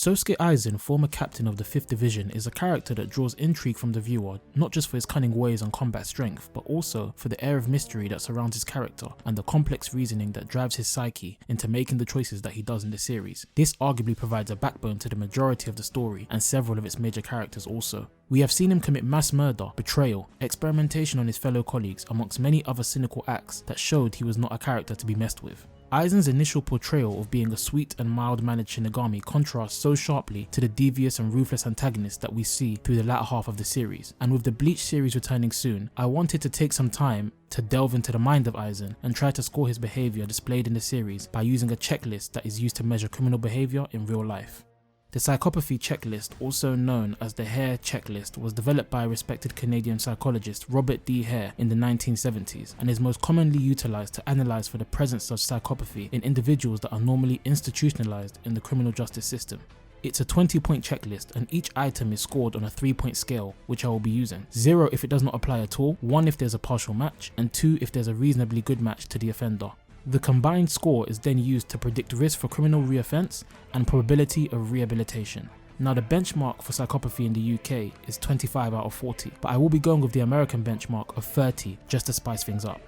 Sosuke Aizen, former captain of the 5th Division, is a character that draws intrigue from the viewer, not just for his cunning ways and combat strength, but also for the air of mystery that surrounds his character and the complex reasoning that drives his psyche into making the choices that he does in the series. This arguably provides a backbone to the majority of the story and several of its major characters also. We have seen him commit mass murder, betrayal, experimentation on his fellow colleagues, amongst many other cynical acts that showed he was not a character to be messed with. Aizen's initial portrayal of being a sweet and mild-mannered Shinigami contrasts so sharply to the devious and ruthless antagonist that we see through the latter half of the series, and with the Bleach series returning soon, I wanted to take some time to delve into the mind of Aizen and try to score his behaviour displayed in the series by using a checklist that is used to measure criminal behaviour in real life. The Psychopathy checklist, also known as the Hare checklist, was developed by a respected Canadian psychologist Robert D. Hare in the 1970s and is most commonly utilised to analyse for the presence of psychopathy in individuals that are normally institutionalised in the criminal justice system. It's a 20-point checklist and each item is scored on a 3-point scale, which I will be using. 0 if it does not apply at all, 1 if there's a partial match, and 2 if there's a reasonably good match to the offender. The combined score is then used to predict risk for criminal reoffence and probability of rehabilitation. Now the benchmark for psychopathy in the UK is 25 out of 40, but I will be going with the American benchmark of 30 just to spice things up.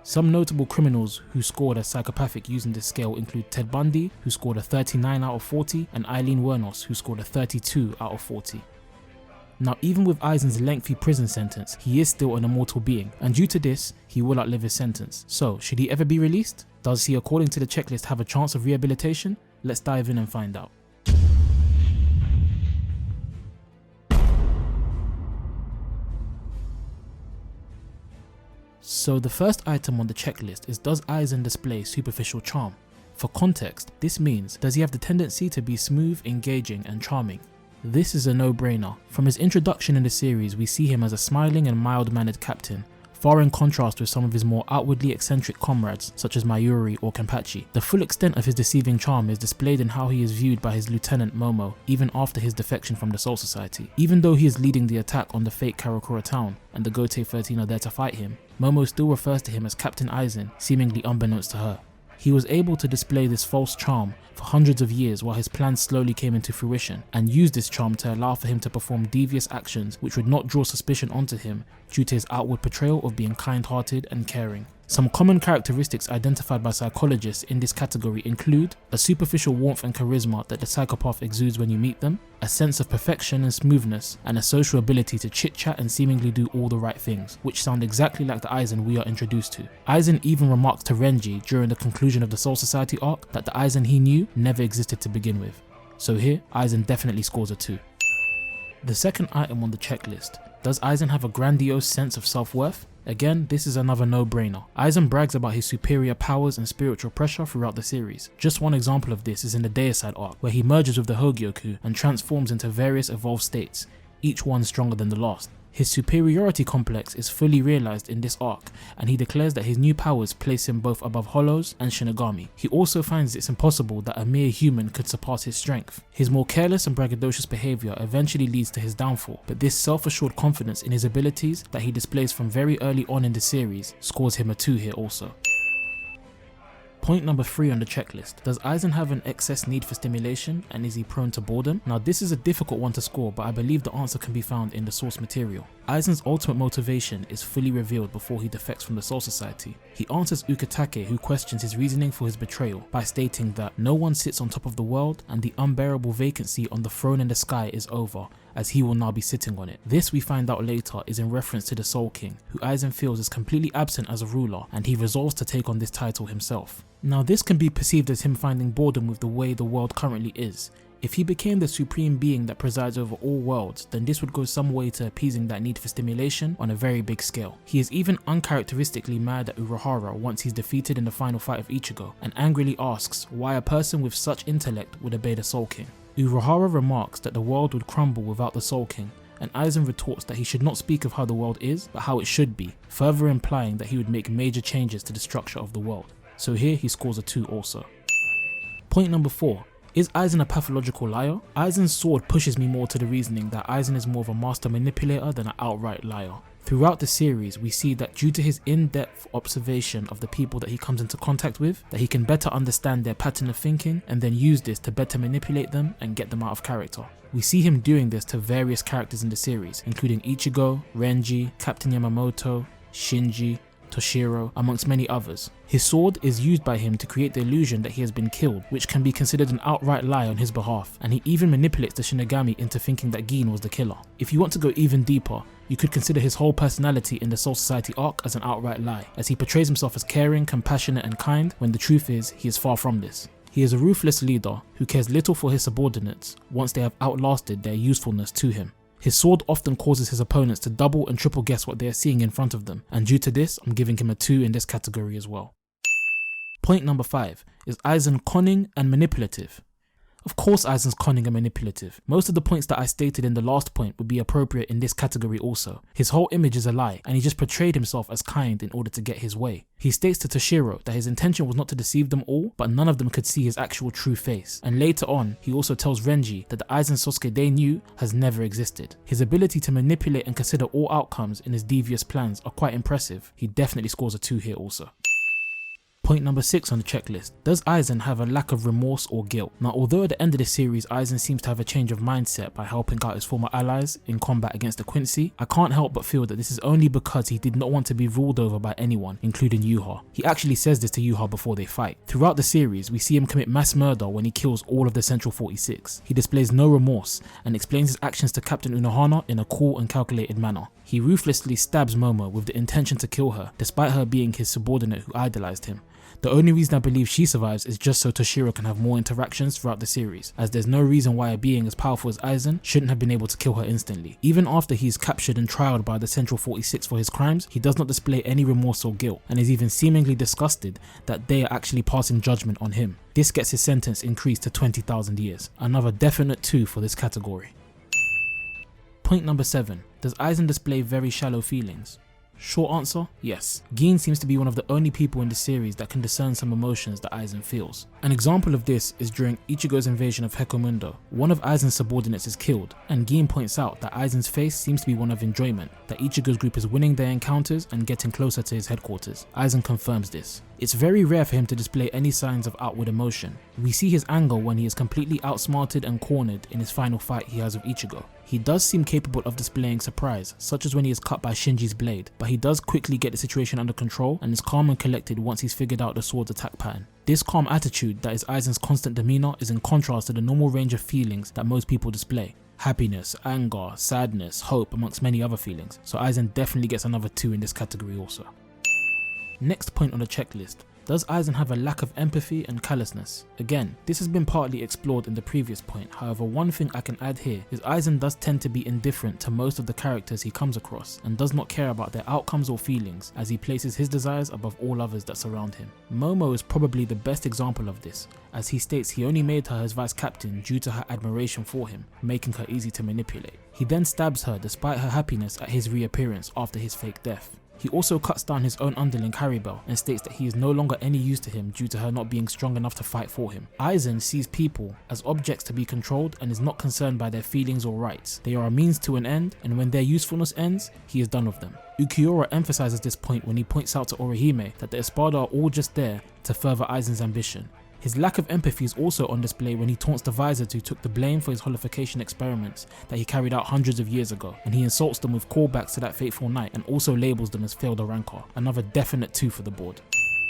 Some notable criminals who scored as psychopathic using this scale include Ted Bundy, who scored a 39 out of 40, and Eileen Wuornos, who scored a 32 out of 40. Now even with Aizen's lengthy prison sentence, he is still an immortal being, and due to this, he will outlive his sentence. So, should he ever be released? Does he, according to the checklist, have a chance of rehabilitation? Let's dive in and find out. So the first item on the checklist is, does Aizen display superficial charm? For context, this means, does he have the tendency to be smooth, engaging, and charming? This is a no-brainer. From his introduction in the series, we see him as a smiling and mild-mannered captain, far in contrast with some of his more outwardly eccentric comrades such as Mayuri or Kenpachi. The full extent of his deceiving charm is displayed in how he is viewed by his lieutenant Momo, even after his defection from the Soul Society. Even though he is leading the attack on the fake Karakura town and the Gote 13 are there to fight him, Momo still refers to him as Captain Aizen, seemingly unbeknownst to her. He was able to display this false charm for hundreds of years while his plans slowly came into fruition, and used this charm to allow for him to perform devious actions which would not draw suspicion onto him due to his outward portrayal of being kind-hearted and caring. Some common characteristics identified by psychologists in this category include a superficial warmth and charisma that the psychopath exudes when you meet them, a sense of perfection and smoothness, and a social ability to chit-chat and seemingly do all the right things, which sound exactly like the Aizen we are introduced to. Aizen even remarked to Renji during the conclusion of the Soul Society arc that the Aizen he knew never existed to begin with. So here, Aizen definitely scores a 2. The second item on the checklist, does Aizen have a grandiose sense of self-worth? Again, this is another no-brainer. Aizen brags about his superior powers and spiritual pressure throughout the series. Just one example of this is in the Deicide arc, where he merges with the Hogyoku and transforms into various evolved states, each one stronger than the last. His superiority complex is fully realized in this arc, and he declares that his new powers place him both above Hollows and Shinigami. He also finds it's impossible that a mere human could surpass his strength. His more careless and braggadocious behavior eventually leads to his downfall, but this self-assured confidence in his abilities that he displays from very early on in the series scores him a 2 here also. Point number 3 on the checklist. Does Aizen have an excess need for stimulation, and is he prone to boredom? Now this is a difficult one to score, but I believe the answer can be found in the source material. Aizen's ultimate motivation is fully revealed before he defects from the Soul Society. He answers Ukitake, who questions his reasoning for his betrayal, by stating that no one sits on top of the world and the unbearable vacancy on the throne in the sky is over, as he will now be sitting on it. This, we find out later, is in reference to the Soul King, who Aizen feels is completely absent as a ruler, and he resolves to take on this title himself. Now this can be perceived as him finding boredom with the way the world currently is. If he became the supreme being that presides over all worlds, then this would go some way to appeasing that need for stimulation on a very big scale. He is even uncharacteristically mad at Urahara once he's defeated in the final fight of Ichigo, and angrily asks why a person with such intellect would obey the Soul King. Urahara remarks that the world would crumble without the Soul King, and Aizen retorts that he should not speak of how the world is, but how it should be, further implying that he would make major changes to the structure of the world. So here he scores a 2 also. Point number 4. Is Aizen a pathological liar? Aizen's sword pushes me more to the reasoning that Aizen is more of a master manipulator than an outright liar. Throughout the series, we see that due to his in-depth observation of the people that he comes into contact with, that he can better understand their pattern of thinking and then use this to better manipulate them and get them out of character. We see him doing this to various characters in the series, including Ichigo, Renji, Captain Yamamoto, Shinji, Toshiro, amongst many others. His sword is used by him to create the illusion that he has been killed, which can be considered an outright lie on his behalf, and he even manipulates the Shinigami into thinking that Gin was the killer. If you want to go even deeper, you could consider his whole personality in the Soul Society arc as an outright lie, as he portrays himself as caring, compassionate and kind, when the truth is, he is far from this. He is a ruthless leader who cares little for his subordinates once they have outlasted their usefulness to him. His sword often causes his opponents to double and triple guess what they are seeing in front of them, and due to this, I'm giving him a 2 in this category as well. Point number 5, is Aizen cunning and manipulative? Of course Aizen's cunning and manipulative. Most of the points that I stated in the last point would be appropriate in this category also. His whole image is a lie, and he just portrayed himself as kind in order to get his way. He states to Toshiro that his intention was not to deceive them all, but none of them could see his actual true face. And later on, he also tells Renji that the Aizen Sosuke they knew has never existed. His ability to manipulate and consider all outcomes in his devious plans are quite impressive. He definitely scores a 2 here also. Point number 6 on the checklist. Does Aizen have a lack of remorse or guilt? Now, although at the end of the series Aizen seems to have a change of mindset by helping out his former allies in combat against the Quincy, I can't help but feel that this is only because he did not want to be ruled over by anyone, including Yuha. He actually says this to Yuha before they fight. Throughout the series, we see him commit mass murder when he kills all of the Central 46. He displays no remorse and explains his actions to Captain Unohana in a cool and calculated manner. He ruthlessly stabs Momo with the intention to kill her, despite her being his subordinate who idolized him. The only reason I believe she survives is just so Toshiro can have more interactions throughout the series, as there's no reason why a being as powerful as Aizen shouldn't have been able to kill her instantly. Even after he is captured and trialed by the Central 46 for his crimes, he does not display any remorse or guilt, and is even seemingly disgusted that they are actually passing judgment on him. This gets his sentence increased to 20,000 years. Another definite 2 for this category. Point number 7. Does Aizen display very shallow feelings? Short answer, yes. Gin seems to be one of the only people in the series that can discern some emotions that Aizen feels. An example of this is during Ichigo's invasion of Hekomundo. One of Aizen's subordinates is killed, and Gin points out that Aizen's face seems to be one of enjoyment, that Ichigo's group is winning their encounters and getting closer to his headquarters. Aizen confirms this. It's very rare for him to display any signs of outward emotion. We see his anger when he is completely outsmarted and cornered in his final fight he has with Ichigo. He does seem capable of displaying surprise, such as when he is cut by Shinji's blade, but he does quickly get the situation under control and is calm and collected once he's figured out the sword's attack pattern. This calm attitude that is Aizen's constant demeanor is in contrast to the normal range of feelings that most people display. Happiness, anger, sadness, hope, amongst many other feelings, so Aizen definitely gets another 2 in this category also. Next point on the checklist. Does Aizen have a lack of empathy and callousness? Again, this has been partly explored in the previous point, however one thing I can add here is Aizen does tend to be indifferent to most of the characters he comes across and does not care about their outcomes or feelings as he places his desires above all others that surround him. Momo is probably the best example of this, as he states he only made her his vice captain due to her admiration for him, making her easy to manipulate. He then stabs her despite her happiness at his reappearance after his fake death. He also cuts down his own underling Haribel and states that he is no longer any use to him due to her not being strong enough to fight for him. Aizen sees people as objects to be controlled and is not concerned by their feelings or rights. They are a means to an end, and when their usefulness ends, he is done with them. Ukiura emphasizes this point when he points out to Orihime that the Espada are all just there to further Aizen's ambition. His lack of empathy is also on display when he taunts the Visors who took the blame for his holification experiments that he carried out hundreds of years ago, and he insults them with callbacks to that fateful night and also labels them as failed rancor. Another definite 2 for the board.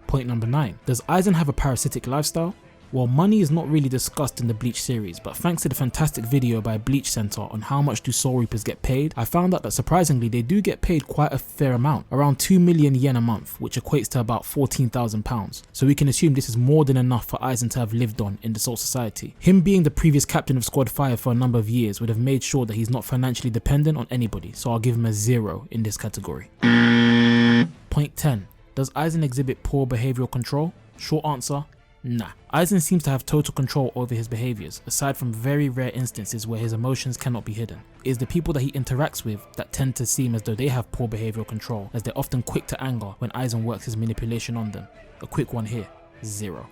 Point number 9. Does Aizen have a parasitic lifestyle? Well, money is not really discussed in the Bleach series, but thanks to the fantastic video by Bleach Center on how much do Soul Reapers get paid, I found out that surprisingly they do get paid quite a fair amount, around 2 million yen a month, which equates to about £14,000. So we can assume this is more than enough for Aizen to have lived on in the Soul Society. Him being the previous captain of Squad 5 for a number of years would have made sure that he's not financially dependent on anybody, so I'll give him a 0 in this category. Point 10. Does Aizen exhibit poor behavioral control? Short answer, nah. Aizen seems to have total control over his behaviors, aside from very rare instances where his emotions cannot be hidden. It is the people that he interacts with that tend to seem as though they have poor behavioral control, as they're often quick to anger when Aizen works his manipulation on them. A quick one here, 0.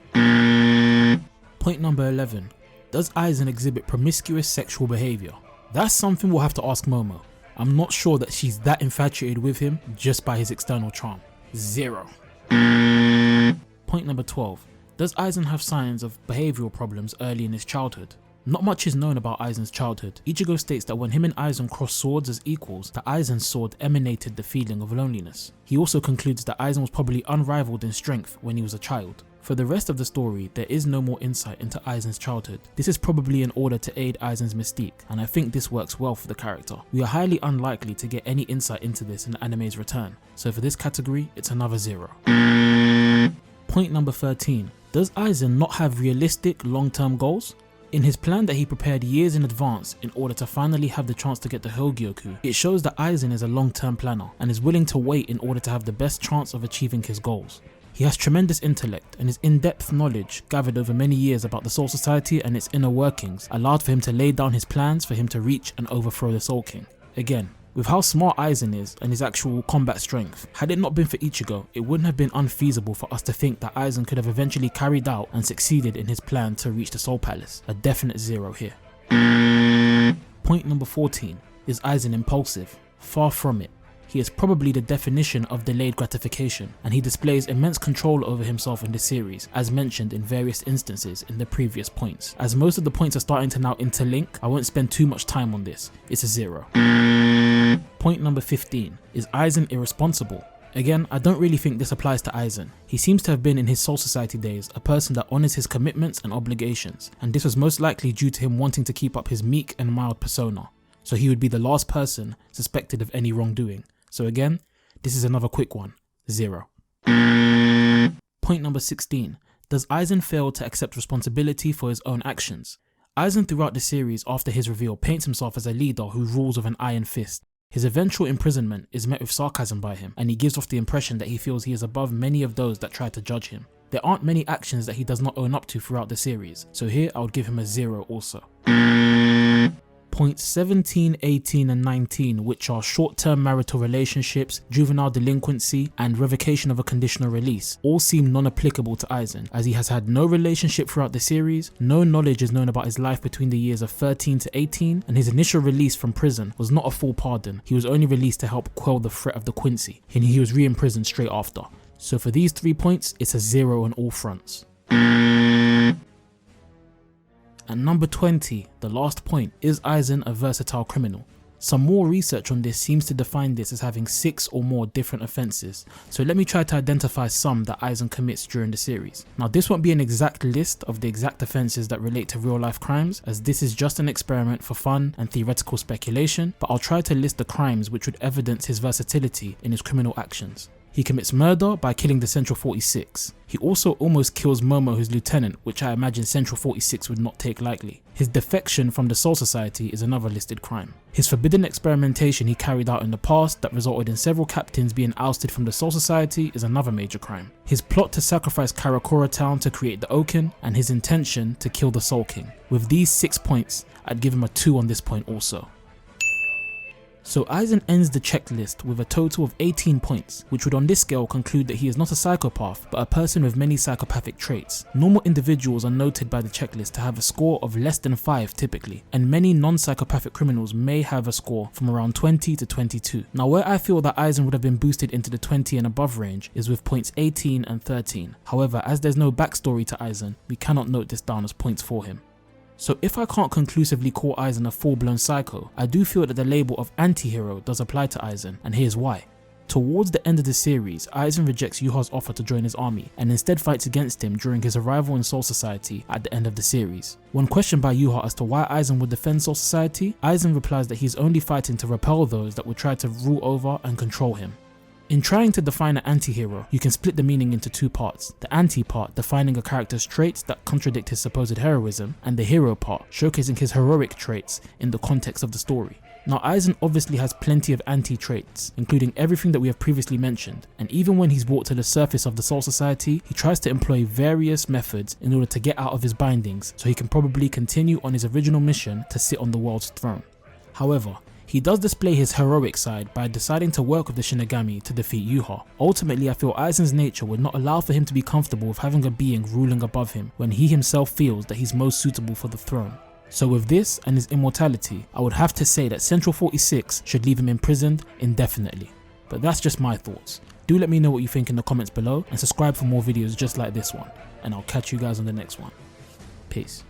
Point number 11. Does Aizen exhibit promiscuous sexual behavior? That's something we'll have to ask Momo. I'm not sure that she's that infatuated with him just by his external charm. 0. Point number 12. Does Aizen have signs of behavioural problems early in his childhood? Not much is known about Aizen's childhood. Ichigo states that when him and Aizen crossed swords as equals, that Aizen's sword emanated the feeling of loneliness. He also concludes that Aizen was probably unrivaled in strength when he was a child. For the rest of the story, there is no more insight into Aizen's childhood. This is probably in order to aid Aizen's mystique, and I think this works well for the character. We are highly unlikely to get any insight into this in the anime's return, so for this category, it's another 0. Point number 13. Does Aizen not have realistic long-term goals? In his plan that he prepared years in advance in order to finally have the chance to get the Hogyoku, it shows that Aizen is a long-term planner and is willing to wait in order to have the best chance of achieving his goals. He has tremendous intellect, and his in-depth knowledge gathered over many years about the Soul Society and its inner workings allowed for him to lay down his plans for him to reach and overthrow the Soul King. Again, with how smart Aizen is and his actual combat strength, had it not been for Ichigo, it wouldn't have been unfeasible for us to think that Aizen could have eventually carried out and succeeded in his plan to reach the Soul Palace. A definite 0 here. Point number 14. Is Aizen impulsive? Far from it. He is probably the definition of delayed gratification, and he displays immense control over himself in this series, as mentioned in various instances in the previous points. As most of the points are starting to now interlink, I won't spend too much time on this. It's a 0. Point number 15. Is Aizen irresponsible? Again, I don't really think this applies to Aizen. He seems to have been in his Soul Society days a person that honours his commitments and obligations, and this was most likely due to him wanting to keep up his meek and mild persona, so he would be the last person suspected of any wrongdoing. So again, this is another quick one, 0. Point number 16. Does Aizen fail to accept responsibility for his own actions? Aizen throughout the series after his reveal paints himself as a leader who rules with an iron fist. His eventual imprisonment is met with sarcasm by him, and he gives off the impression that he feels he is above many of those that try to judge him. There aren't many actions that he does not own up to throughout the series, so here I would give him a 0 also. Points 17, 18 and 19, which are short-term marital relationships, juvenile delinquency and revocation of a conditional release, all seem non-applicable to Aizen, as he has had no relationship throughout the series, no knowledge is known about his life between the years of 13 to 18, and his initial release from prison was not a full pardon. He was only released to help quell the threat of the Quincy, and he was re-imprisoned straight after. So for these 3 points, it's a 0 on all fronts. And number 20, the last point, is Aizen a versatile criminal? Some more research on this seems to define this as having 6 or more different offences, so let me try to identify some that Aizen commits during the series. Now this won't be an exact list of the exact offences that relate to real life crimes, as this is just an experiment for fun and theoretical speculation, but I'll try to list the crimes which would evidence his versatility in his criminal actions. He commits murder by killing the Central 46. He also almost kills Momo, his lieutenant, which I imagine Central 46 would not take lightly. His defection from the Soul Society is another listed crime. His forbidden experimentation he carried out in the past that resulted in several captains being ousted from the Soul Society is another major crime. His plot to sacrifice Karakura Town to create the Okin, and his intention to kill the Soul King. With these 6 points, I'd give him a 2 on this point also. So Aizen ends the checklist with a total of 18 points, which would on this scale conclude that he is not a psychopath, but a person with many psychopathic traits. Normal individuals are noted by the checklist to have a score of less than 5 typically, and many non-psychopathic criminals may have a score from around 20 to 22. Now where I feel that Aizen would have been boosted into the 20 and above range is with points 18 and 13. However, as there's no backstory to Aizen, we cannot note this down as points for him. So if I can't conclusively call Aizen a full-blown psycho, I do feel that the label of anti-hero does apply to Aizen, and here's why. Towards the end of the series, Aizen rejects Yuha's offer to join his army, and instead fights against him during his arrival in Soul Society at the end of the series. When questioned by Yuha as to why Aizen would defend Soul Society, Aizen replies that he's only fighting to repel those that would try to rule over and control him. In trying to define an anti-hero, you can split the meaning into 2 parts. The anti part defining a character's traits that contradict his supposed heroism, and the hero part showcasing his heroic traits in the context of the story. Now Aizen obviously has plenty of anti-traits, including everything that we have previously mentioned, and even when he's brought to the surface of the Soul Society, he tries to employ various methods in order to get out of his bindings so he can probably continue on his original mission to sit on the world's throne. However, he does display his heroic side by deciding to work with the Shinigami to defeat Yuha. Ultimately, I feel Aizen's nature would not allow for him to be comfortable with having a being ruling above him when he himself feels that he's most suitable for the throne. So with this and his immortality, I would have to say that Central 46 should leave him imprisoned indefinitely. But that's just my thoughts. Do let me know what you think in the comments below and subscribe for more videos just like this one. And I'll catch you guys on the next one. Peace.